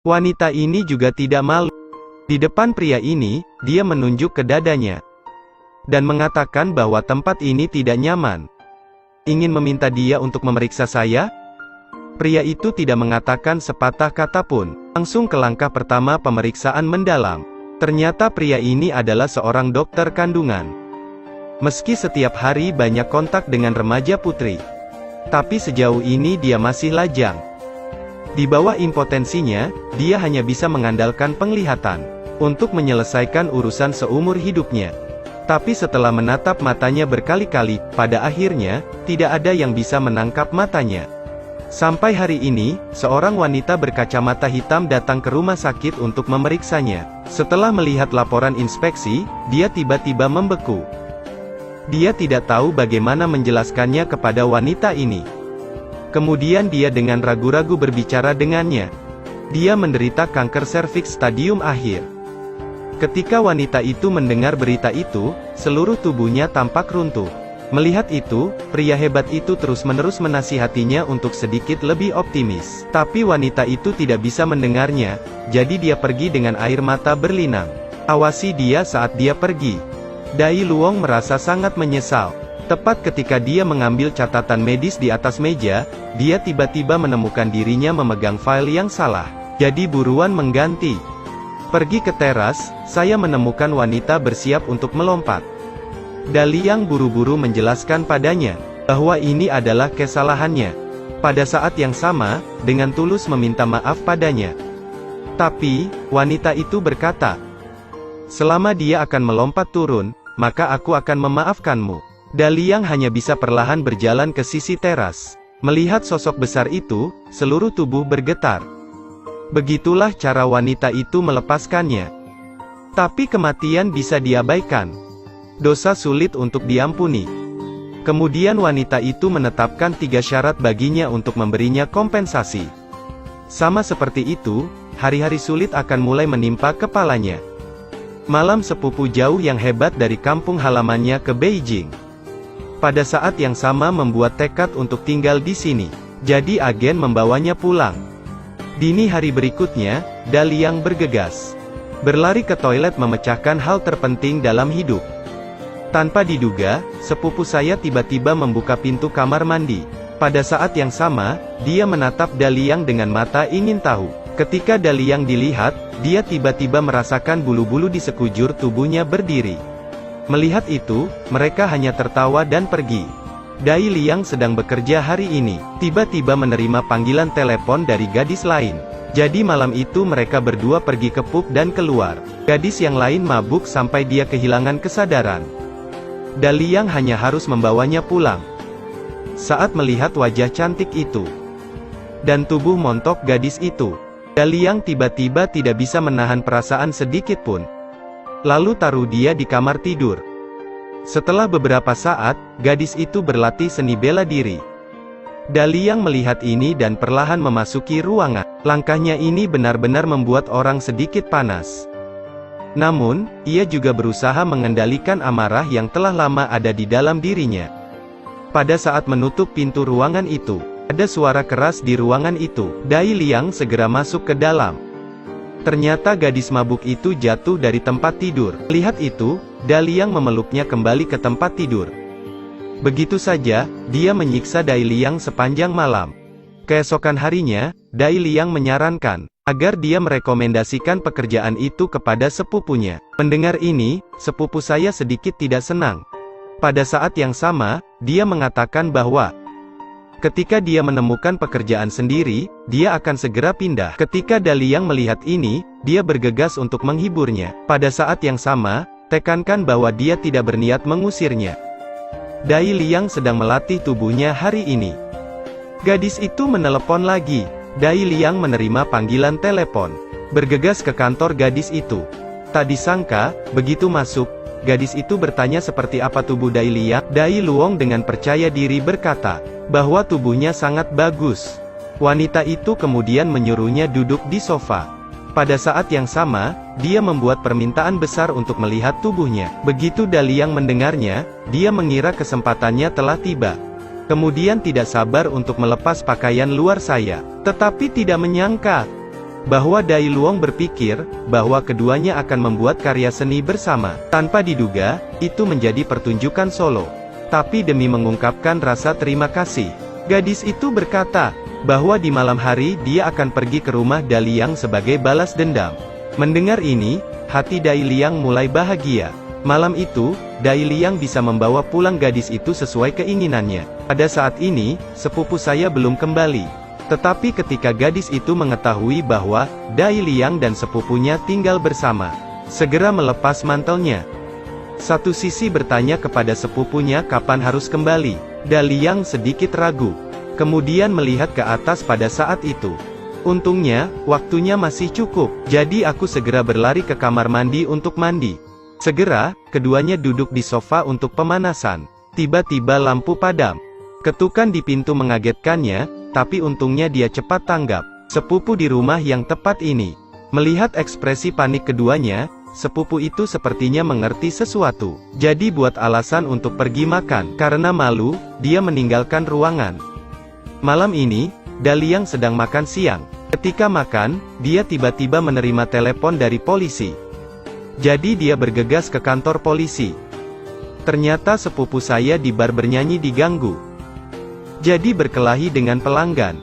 Wanita ini juga tidak malu. Di depan pria ini, dia menunjuk ke dadanya. Dan mengatakan bahwa tempat ini tidak nyaman. Ingin meminta dia untuk memeriksa saya? Pria itu tidak mengatakan sepatah kata pun. Langsung ke langkah pertama pemeriksaan mendalam. Ternyata pria ini adalah seorang dokter kandungan. Meski setiap hari banyak kontak dengan remaja putri, tapi sejauh ini dia masih lajang. Di bawah impotensinya, dia hanya bisa mengandalkan penglihatan untuk menyelesaikan urusan seumur hidupnya. Tapi setelah menatap matanya berkali-kali, pada akhirnya, tidak ada yang bisa menangkap matanya. Sampai hari ini, seorang wanita berkacamata hitam datang ke rumah sakit untuk memeriksanya. Setelah melihat laporan inspeksi, dia tiba-tiba membeku. Dia tidak tahu bagaimana menjelaskannya kepada wanita ini. Kemudian dia dengan ragu-ragu berbicara dengannya. Dia menderita kanker serviks stadium akhir. Ketika wanita itu mendengar berita itu, seluruh tubuhnya tampak runtuh. Melihat itu, pria hebat itu terus-menerus menasihatinya untuk sedikit lebih optimis. Tapi wanita itu tidak bisa mendengarnya, jadi dia pergi dengan air mata berlinang. Awasi dia saat dia pergi. Dai Luong merasa sangat menyesal. Tepat ketika dia mengambil catatan medis di atas meja, dia tiba-tiba menemukan dirinya memegang file yang salah. Jadi buruan mengganti. Pergi ke teras, saya menemukan wanita bersiap untuk melompat. Daliang buru-buru menjelaskan padanya, bahwa ini adalah kesalahannya. Pada saat yang sama, dengan tulus meminta maaf padanya. Tapi, wanita itu berkata, selama dia akan melompat turun, maka aku akan memaafkanmu. Daliang hanya bisa perlahan berjalan ke sisi teras. Melihat sosok besar itu, seluruh tubuh bergetar. Begitulah cara wanita itu melepaskannya. Tapi kematian bisa diabaikan. Dosa sulit untuk diampuni. Kemudian wanita itu menetapkan 3 syarat baginya untuk memberinya kompensasi. Sama seperti itu, hari-hari sulit akan mulai menimpa kepalanya. Malam sepupu jauh yang hebat dari kampung halamannya ke Beijing. Pada saat yang sama membuat tekad untuk tinggal di sini. Jadi agen membawanya pulang. Dini hari berikutnya, Daliang bergegas. Berlari ke toilet memecahkan hal terpenting dalam hidup. Tanpa diduga, sepupu saya tiba-tiba membuka pintu kamar mandi. Pada saat yang sama, dia menatap Daliang dengan mata ingin tahu. Ketika Daliang dilihat, dia tiba-tiba merasakan bulu-bulu di sekujur tubuhnya berdiri. Melihat itu, mereka hanya tertawa dan pergi. Dai Liang sedang bekerja hari ini, tiba-tiba menerima panggilan telepon dari gadis lain. Jadi malam itu mereka berdua pergi ke pub dan keluar. Gadis yang lain mabuk sampai dia kehilangan kesadaran. Daliang hanya harus membawanya pulang. Saat melihat wajah cantik itu, dan tubuh montok gadis itu, Daliang tiba-tiba tidak bisa menahan perasaan sedikit pun. Lalu taruh dia di kamar tidur. Setelah beberapa saat, gadis itu berlatih seni bela diri. Daliang melihat ini dan perlahan memasuki ruangan. Langkahnya ini benar-benar membuat orang sedikit panas. Namun, ia juga berusaha mengendalikan amarah yang telah lama ada di dalam dirinya. Pada saat menutup pintu ruangan itu, ada suara keras di ruangan itu. Dai Liang segera masuk ke dalam. Ternyata gadis mabuk itu jatuh dari tempat tidur. Lihat itu, Daliang memeluknya kembali ke tempat tidur. Begitu saja, dia menyiksa Dai Liang sepanjang malam. Keesokan harinya, Dai Liang menyarankan agar dia merekomendasikan pekerjaan itu kepada sepupunya. Mendengar ini, sepupu saya sedikit tidak senang. Pada saat yang sama, dia mengatakan bahwa ketika dia menemukan pekerjaan sendiri, dia akan segera pindah. Ketika Daliang melihat ini, dia bergegas untuk menghiburnya. Pada saat yang sama, tekankan bahwa dia tidak berniat mengusirnya. Dai Liang sedang melatih tubuhnya hari ini. Gadis itu menelepon lagi. Dai Liang menerima panggilan telepon. Bergegas ke kantor gadis itu. Tak disangka, begitu masuk, gadis itu bertanya seperti apa tubuh Dai Liang. Dai Luong dengan percaya diri berkata bahwa tubuhnya sangat bagus. Wanita itu kemudian menyuruhnya duduk di sofa. Pada saat yang sama, dia membuat permintaan besar untuk melihat tubuhnya. Begitu Daliang mendengarnya, dia mengira kesempatannya telah tiba. Kemudian tidak sabar untuk melepas pakaian luar saya. Tetapi tidak menyangka, bahwa Dai Luong berpikir bahwa keduanya akan membuat karya seni bersama. Tanpa diduga, itu menjadi pertunjukan solo. Tapi demi mengungkapkan rasa terima kasih, gadis itu berkata bahwa di malam hari dia akan pergi ke rumah Dai Liang sebagai balas dendam. Mendengar ini, hati Dai Liang mulai bahagia. Malam itu, Dai Liang bisa membawa pulang gadis itu sesuai keinginannya. Pada saat ini, sepupu saya belum kembali. Tetapi ketika gadis itu mengetahui bahwa Dai Liang dan sepupunya tinggal bersama, segera melepas mantelnya. Satu sisi bertanya kepada sepupunya kapan harus kembali. Dai Liang sedikit ragu. Kemudian melihat ke atas pada saat itu. Untungnya, waktunya masih cukup. Jadi aku segera berlari ke kamar mandi untuk mandi. Segera, keduanya duduk di sofa untuk pemanasan. Tiba-tiba lampu padam. Ketukan di pintu mengagetkannya, tapi untungnya dia cepat tanggap. Sepupu di rumah yang tepat ini. Melihat ekspresi panik keduanya, sepupu itu sepertinya mengerti sesuatu. Jadi buat alasan untuk pergi makan. Karena malu, dia meninggalkan ruangan. Malam ini, Dai Liang sedang makan siang. Ketika makan, dia tiba-tiba menerima telepon dari polisi. Jadi dia bergegas ke kantor polisi. Ternyata sepupu saya di bar bernyanyi diganggu. Jadi berkelahi dengan pelanggan.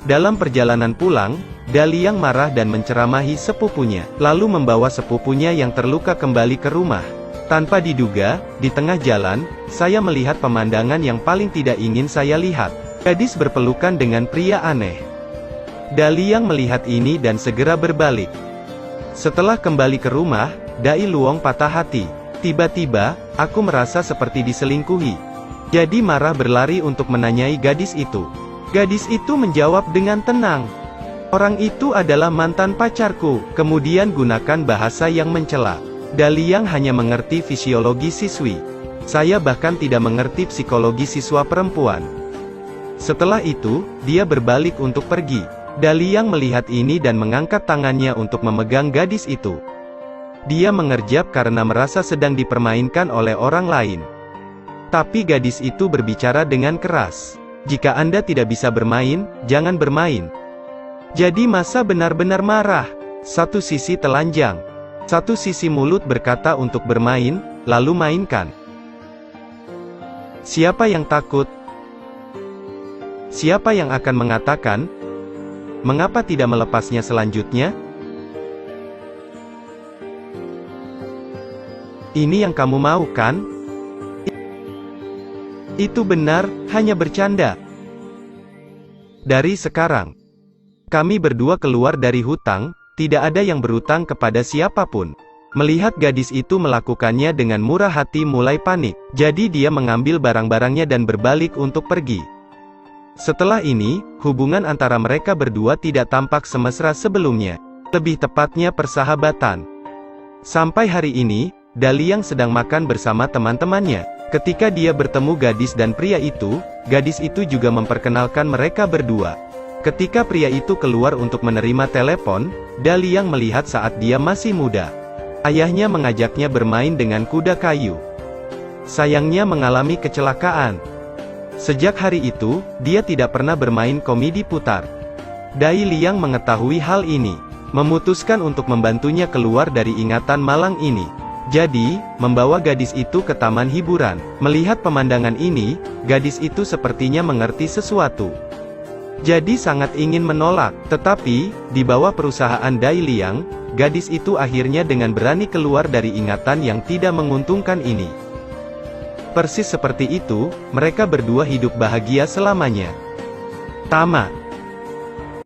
Dalam perjalanan pulang, Dai Liang marah dan menceramahi sepupunya, lalu membawa sepupunya yang terluka kembali ke rumah. Tanpa diduga, di tengah jalan, saya melihat pemandangan yang paling tidak ingin saya lihat. Gadis berpelukan dengan pria aneh. Dai Liang melihat ini dan segera berbalik. Setelah kembali ke rumah, Dai Luong patah hati. Tiba-tiba, aku merasa seperti diselingkuhi. Jadi marah berlari untuk menanyai gadis itu. Gadis itu menjawab dengan tenang. Orang itu adalah mantan pacarku. Kemudian gunakan bahasa yang mencela. Dai Liang hanya mengerti fisiologi siswi. Saya bahkan tidak mengerti psikologi siswa perempuan. Setelah itu, dia berbalik untuk pergi. Dai Liang melihat ini dan mengangkat tangannya untuk memegang gadis itu. Dia mengerjap karena merasa sedang dipermainkan oleh orang lain. Tapi gadis itu berbicara dengan keras. Jika Anda tidak bisa bermain, jangan bermain. Jadi masa benar-benar marah. Satu sisi telanjang. Satu sisi mulut berkata untuk bermain, lalu mainkan. Siapa yang takut? Siapa yang akan mengatakan, mengapa tidak melepasnya selanjutnya? Ini yang kamu mau kan? Itu benar, hanya bercanda. Dari sekarang, kami berdua keluar dari hutang, tidak ada yang berutang kepada siapapun. Melihat gadis itu melakukannya dengan murah hati mulai panik. Jadi dia mengambil barang-barangnya dan berbalik untuk pergi. Setelah ini, hubungan antara mereka berdua tidak tampak semesra sebelumnya. Lebih tepatnya persahabatan. Sampai hari ini, Dai Liang sedang makan bersama teman-temannya. Ketika dia bertemu gadis dan pria itu, gadis itu juga memperkenalkan mereka berdua. Ketika pria itu keluar untuk menerima telepon, Dai Liang melihat saat dia masih muda. Ayahnya mengajaknya bermain dengan kuda kayu. Sayangnya mengalami kecelakaan. Sejak hari itu, dia tidak pernah bermain komedi putar. Dai Liang mengetahui hal ini, memutuskan untuk membantunya keluar dari ingatan malang ini. Jadi, membawa gadis itu ke taman hiburan. Melihat pemandangan ini, gadis itu sepertinya mengerti sesuatu. Jadi sangat ingin menolak, tetapi, di bawah perusahaan Dai Liang, gadis itu akhirnya dengan berani keluar dari ingatan yang tidak menguntungkan ini. Persis seperti itu, mereka berdua hidup bahagia selamanya. Tamat.